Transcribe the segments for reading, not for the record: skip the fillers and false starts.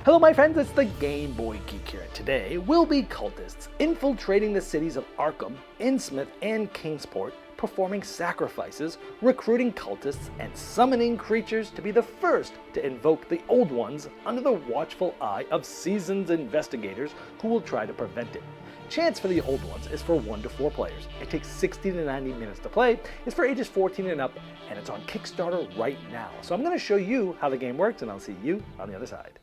Hello my friends, it's the Game Boy Geek here, and today we'll be cultists infiltrating the cities of Arkham, Innsmouth and Kingsport, performing sacrifices, recruiting cultists, and summoning creatures to be the first to invoke the old ones under the watchful eye of seasoned investigators who will try to prevent it. Chants for the old ones is for 1 to 4 players. It takes 60 to 90 minutes to play. It's for ages 14 and up, and it's on Kickstarter right now. So I'm going to show you how the game works, and I'll see you on the other side.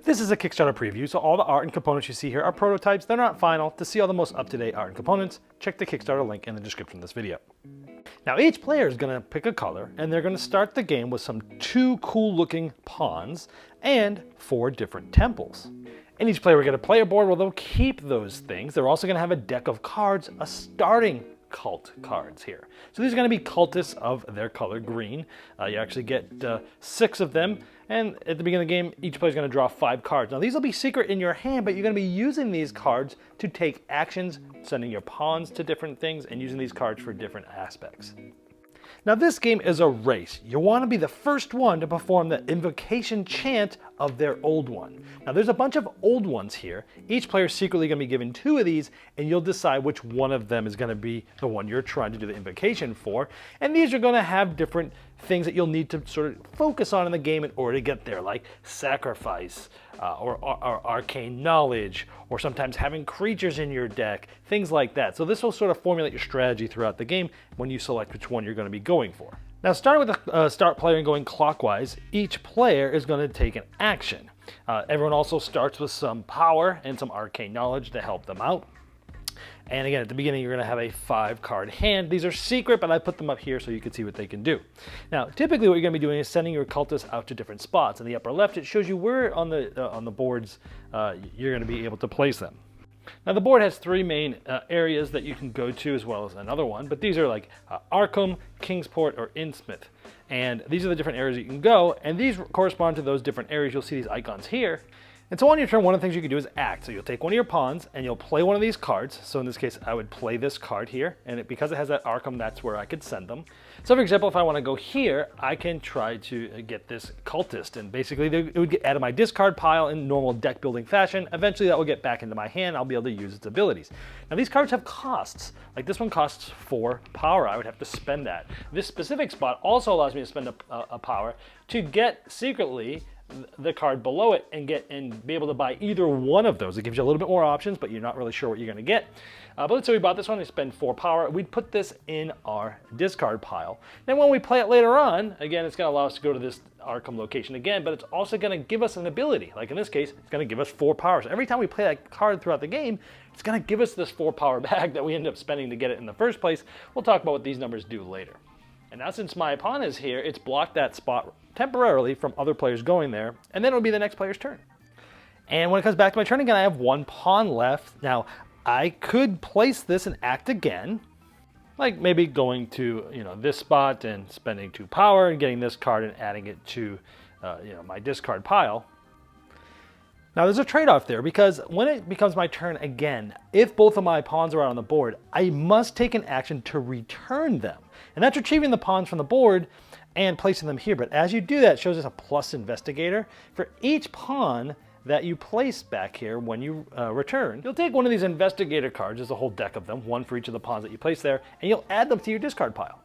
This is a Kickstarter preview, so all the art and components you see here are prototypes. They're not final. To see all the most up-to-date art and components, check the Kickstarter link in the description of this video. Now each player is going to pick a color, and they're going to start the game with some 2 cool-looking pawns and 4 different temples. And each player will get a player board where they'll keep those things. They're also going to have a deck of cards, a starting cult cards here. So these are going to be cultists of their color green. You actually get 6 of them, and at the beginning of the game, each player is going to draw 5 cards. Now these will be secret in your hand, but you're going to be using these cards to take actions, sending your pawns to different things, and using these cards for different aspects. Now this game is a race. You want to be the first one to perform the invocation chant of their old one. Now there's a bunch of old ones here. Each player is secretly going to be given 2 of these, and you'll decide which one of them is going to be the one you're trying to do the invocation for. And these are going to have different things that you'll need to sort of focus on in the game in order to get there, like sacrifice, or arcane knowledge, or sometimes having creatures in your deck, things like that. So this will sort of formulate your strategy throughout the game when you select which one you're going to be going for. Now starting with the start player and going clockwise, each player is going to take an action. Everyone also starts with some power and some arcane knowledge to help them out. And again, at the beginning, you're going to have a 5-card hand. These are secret, but I put them up here so you can see what they can do. Now, typically what you're going to be doing is sending your cultists out to different spots. In the upper left, it shows you where on the boards you're going to be able to place them. Now, the board has 3 main areas that you can go to, as well as another one, but these are like Arkham, Kingsport, or Innsmouth. And these are the different areas you can go, and these correspond to those different areas. You'll see these icons here. And so on your turn, one of the things you can do is act. So you'll take one of your pawns and you'll play one of these cards. So in this case, I would play this card here. And because it has that Arkham, that's where I could send them. So for example, if I want to go here, I can try to get this cultist. And basically, it would get out of my discard pile in normal deck building fashion. Eventually, that will get back into my hand. I'll be able to use its abilities. Now, these cards have costs. Like this one costs 4 power. I would have to spend that. This specific spot also allows me to spend a power to get secretly the card below it and be able to buy either one of those. It gives you a little bit more options, but you're not really sure what you're going to get. But let's say we bought this one, we spend 4 power. We'd put this in our discard pile. Then when we play it later on, again, it's going to allow us to go to this Arkham location again, but it's also going to give us an ability. Like in this case, it's going to give us 4 power. So every time we play that card throughout the game, it's going to give us this 4 power back that we end up spending to get it in the first place. We'll talk about what these numbers do later. And now since my pawn is here, it's blocked that spot temporarily from other players going there, and then it'll be the next player's turn. And when it comes back to my turn again, I have 1 pawn left. Now, I could place this and act again, like maybe going to this spot and spending 2 power and getting this card and adding it to my discard pile. Now there's a trade-off there, because when it becomes my turn again, if both of my pawns are out on the board, I must take an action to return them. And that's retrieving the pawns from the board and placing them here. But as you do that, it shows us a plus investigator. For each pawn that you place back here when you return, you'll take one of these investigator cards, there's a whole deck of them, 1 for each of the pawns that you place there, and you'll add them to your discard pile.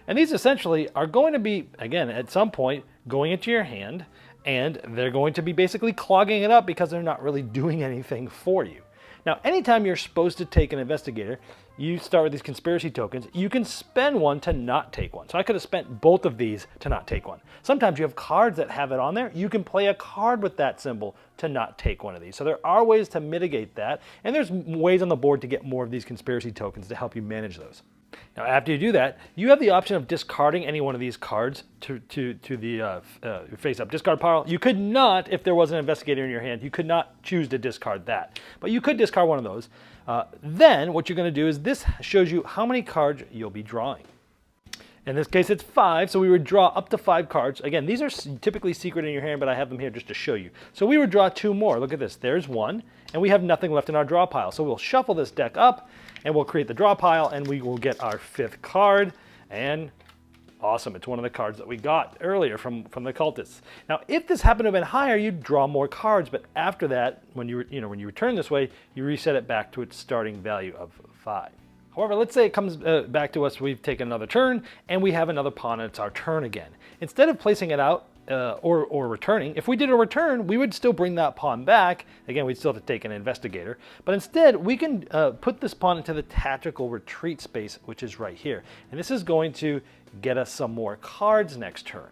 And these essentially are going to be, again, at some point, going into your hand, and they're going to be basically clogging it up because they're not really doing anything for you. Now, anytime you're supposed to take an investigator, you start with these conspiracy tokens. You can spend 1 to not take 1. So I could have spent both of these to not take 1. Sometimes you have cards that have it on there. You can play a card with that symbol to not take 1 of these. So there are ways to mitigate that, and there's ways on the board to get more of these conspiracy tokens to help you manage those. Now, after you do that, you have the option of discarding any one of these cards to the face-up discard pile. You could not, if there was an investigator in your hand, you could not choose to discard that. But you could discard one of those. Then what you're going to do is this shows you how many cards you'll be drawing. In this case, it's 5, so we would draw up to 5 cards. Again, these are typically secret in your hand, but I have them here just to show you. So we would draw 2 more. Look at this. There's 1, and we have nothing left in our draw pile. So we'll shuffle this deck up, and we'll create the draw pile, and we will get our 5th card. And awesome, it's one of the cards that we got earlier from the cultists. Now, if this happened to have been higher, you'd draw more cards, but after that, when you return this way, you reset it back to its starting value of 5. However, let's say it comes back to us, we've taken another turn, and we have another pawn, and it's our turn again. Instead of placing it out or returning, if we did a return, we would still bring that pawn back. Again, we'd still have to take an investigator. But instead, we can put this pawn into the tactical retreat space, which is right here. And this is going to get us some more cards next turn.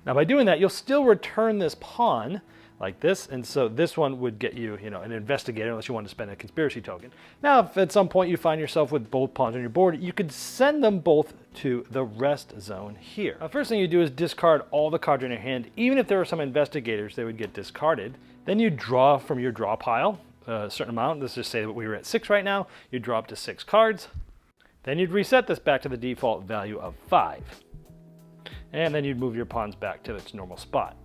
Now, by doing that, you'll still return this pawn like this, and so this one would get you, an investigator, unless you want to spend a conspiracy token. Now, if at some point you find yourself with both pawns on your board, you could send them both to the rest zone here. Now, first thing you do is discard all the cards in your hand. Even if there were some investigators, they would get discarded. Then you draw from your draw pile a certain amount. Let's just say that we were at 6 right now. You draw up to 6 cards. Then you'd reset this back to the default value of 5. And then you'd move your pawns back to its normal spot.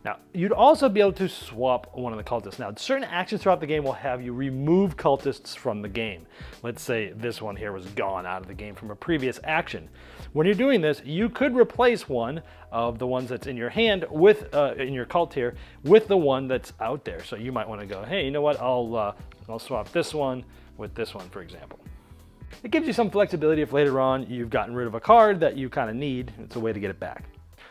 Now, you'd also be able to swap one of the cultists. Now, certain actions throughout the game will have you remove cultists from the game. Let's say this one here was gone out of the game from a previous action. When you're doing this, you could replace one of the ones that's in your hand with, in your cult here, with the one that's out there. So you might want to go, hey, you know what, I'll swap this one with this one, for example. It gives you some flexibility if later on you've gotten rid of a card that you kind of need. It's a way to get it back.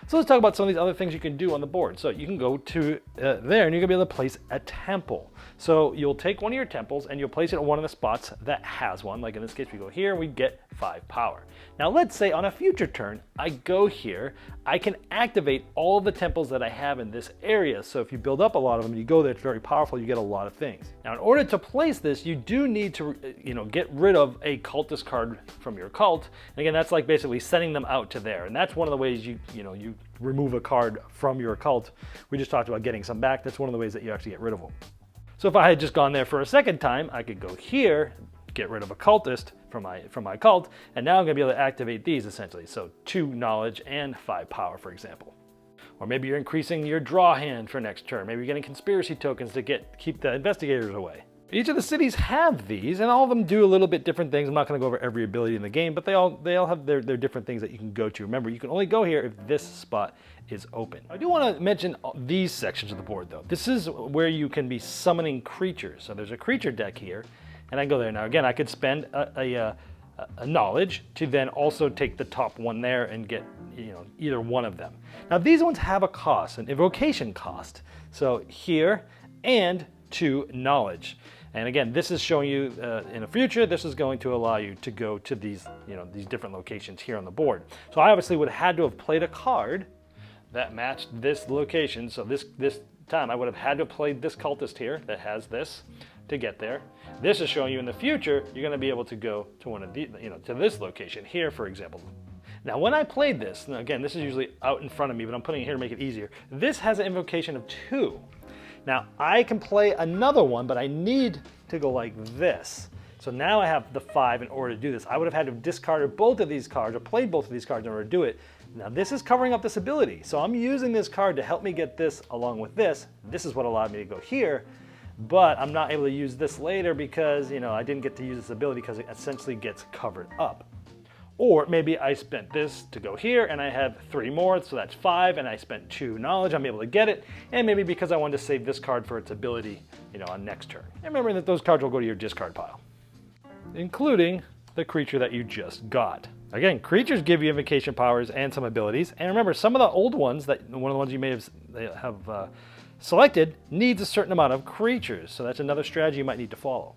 So let's talk about some of these other things you can do on the board. So you can go to there and you're gonna be able to place a temple. So you'll take one of your temples and you'll place it in one of the spots that has one. Like in this case, we go here, we get 5 power. Now let's say on a future turn, I go here, I can activate all of the temples that I have in this area. So if you build up a lot of them, you go there, it's very powerful, you get a lot of things. Now in order to place this, you do need to get rid of a cultist card from your cult. And again, that's like basically sending them out to there. And that's one of the ways you remove a card from your cult. We just talked about getting some back. That's one of the ways that you actually get rid of them. So if I had just gone there for a second time, I could go here, get rid of a cultist from my cult, and now I'm gonna be able to activate these essentially. So 2 knowledge and 5 power, for example. Or maybe you're increasing your draw hand for next turn. Maybe you're getting conspiracy tokens to keep the investigators away. Each of the cities have these, and all of them do a little bit different things. I'm not going to go over every ability in the game, but they all have their different things that you can go to. Remember, you can only go here if this spot is open. I do want to mention these sections of the board, though. This is where you can be summoning creatures. So there's a creature deck here, and I go there. Now, again, I could spend a knowledge to then also take the top one there and get either one of them. Now, these ones have a cost, an invocation cost. So here and 2 knowledge. And again, this is showing you in the future, this is going to allow you to go to these, these different locations here on the board. So I obviously would have had to have played a card that matched this location. So this time I would have had to have played this cultist here that has this to get there. This is showing you in the future, you're going to be able to go to one of the, to this location here, for example. Now, when I played this, now again, this is usually out in front of me, but I'm putting it here to make it easier. This has an invocation of 2. Now, I can play another one, but I need to go like this. So now I have the 5 in order to do this. I would have had to have discarded both of these cards or played both of these cards in order to do it. Now, this is covering up this ability. So I'm using this card to help me get this along with this. This is what allowed me to go here, but I'm not able to use this later because, I didn't get to use this ability because it essentially gets covered up. Or maybe I spent this to go here and I have 3 more, so that's 5, and I spent 2 knowledge, I'm able to get it. And maybe because I wanted to save this card for its ability, on next turn. And remember that those cards will go to your discard pile, including the creature that you just got. Again, creatures give you invocation powers and some abilities. And remember, some of the old ones, one of the ones you may have selected, needs a certain amount of creatures. So that's another strategy you might need to follow.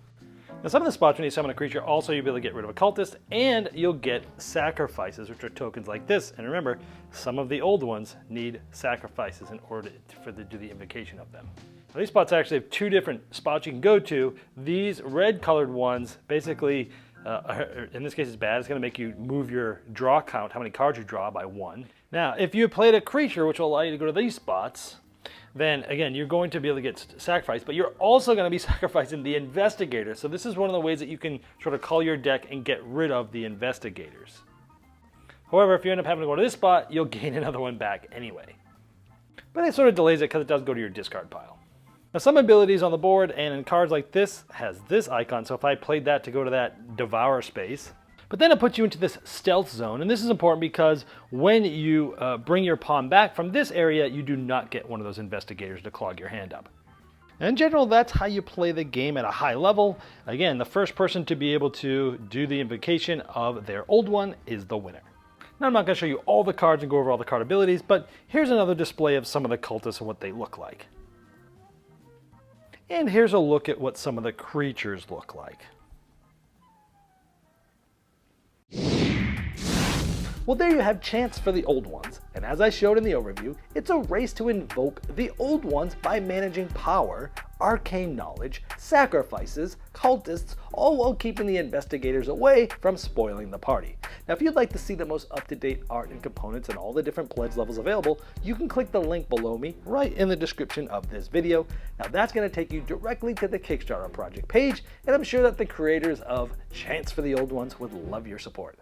Now, some of the spots when you summon a creature, also you'll be able to get rid of a cultist, and you'll get sacrifices, which are tokens like this. And remember, some of the old ones need sacrifices in order to do the invocation of them. Now, these spots actually have 2 different spots you can go to. These red-colored ones, basically, in this case it's bad. It's going to make you move your draw count, how many cards you draw, by 1. Now, if you played a creature, which will allow you to go to these spots, then again, you're going to be able to get sacrificed, but you're also going to be sacrificing the investigator. So this is one of the ways that you can sort of call your deck and get rid of the investigators. However, if you end up having to go to this spot, you'll gain another one back anyway. But it sort of delays it because it does go to your discard pile. Now some abilities on the board and in cards like this has this icon, so if I played that to go to that devour space, but then it puts you into this stealth zone, and this is important because when you bring your pawn back from this area, you do not get one of those investigators to clog your hand up. And in general, that's how you play the game at a high level. Again, the first person to be able to do the invocation of their old one is the winner. Now I'm not going to show you all the cards and go over all the card abilities, but here's another display of some of the cultists and what they look like. And here's a look at what some of the creatures look like. Well, there you have Chants for the old ones, and as I showed in the overview, it's a race to invoke the old ones by managing power, arcane knowledge, sacrifices, cultists, all while keeping the investigators away from spoiling the party. Now if you'd like to see the most up-to-date art and components and all the different pledge levels available, you can click the link below me right in the description of this video. Now that's going to take you directly to the Kickstarter project page, and I'm sure that the creators of Chants for the Old Ones would love your support.